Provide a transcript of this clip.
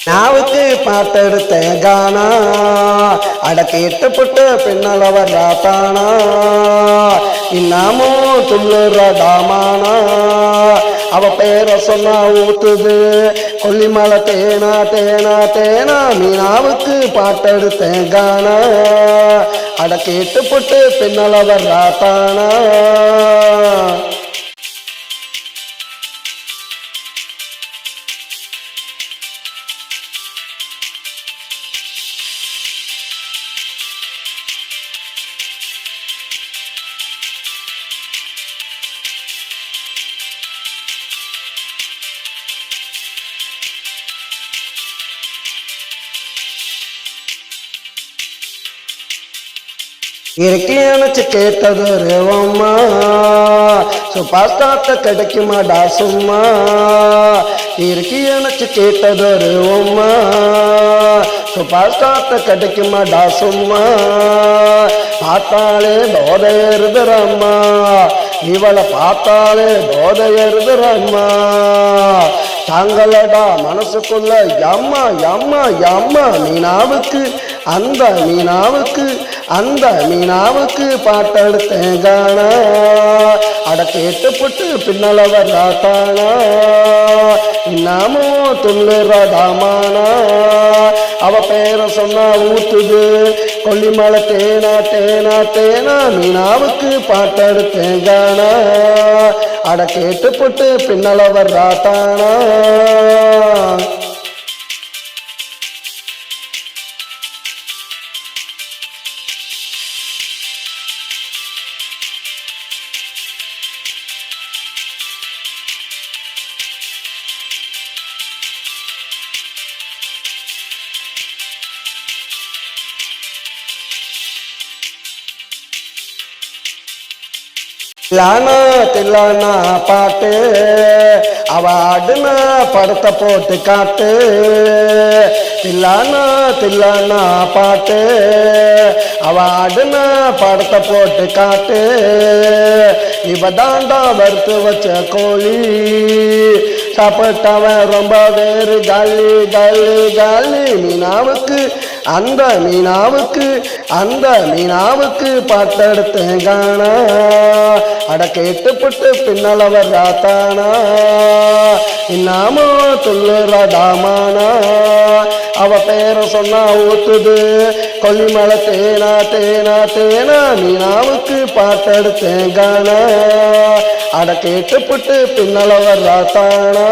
நாவுக்கு பாட்டெடுத்தேன் கானா அட கேட்டுப்பட்டு பின்னால வர்றாத்தானா இன்னமும் துள்ளுறடாமானா அவ பேரை சொன்னா ஊத்துது கொல்லிமலை தேனா தேனா தேனா மீனாவுக்கு பாட்டெடுத்தேன் கானா அட கேட்டுப்பட்டு பின்னால வர்றாத்தானா இருக்கு நினைச்சு கேட்டதொரு அம்மா சுபாஸ்தாத்த கிடைக்குமாடா சும்மா இருக்கு நினைச்சு கேட்டதொரு அம்மா சுபாஸ்தாத்த கிடைக்குமாடா சும்மா பார்த்தாலே போதையறுதுரம்மா இவளை பார்த்தாலே போதையறுதுரம்மா தாங்களடா மனசுக்குள்ள யம்மா யம்மா யம்மா மீனாவுக்கு அந்த மீனாவுக்கு பாட்டெடுத்தேன் கானா அட கேட்டுப்பட்டு பின்னால வர்றாத்தானா இன்னமும் துள்ளுறடாமானா அவ பேரை சொன்னா ஊத்துது கொல்லிமலை தேனா தேனா தேனா மீனாவுக்கு பாட்டெடுத்தேன் கானா அட கேட்டுப்பட்டு பின்னால வர்றாத்தானா தில்லானா பாட்டு அவ ஆடுனா படத்தை போட்டு காட்டு தில்லானா பாட்டு அவ ஆடுனா படத்தை போட்டு காட்டு இவ தாண்டா வறுத்து வச்ச கோழி சாப்பிட்டவன் ரொம்ப வேறு காலி காலி காலி மீனாவுக்கு அந்த மீனாவுக்கு பாட்டெடுத்தேன் கானா அட கேட்டுப்பட்டு பின்னால வர்றாத்தானா இன்னமோ துள்ளுறடாமானா அவ பேரை சொன்னா ஊத்துது கொல்லிமலை தேனா தேனா தேனா மீனாவுக்கு பாட்டெடுத்தேன் கானா அட கேட்டுப்பட்டு பின்னால வர்றாத்தானா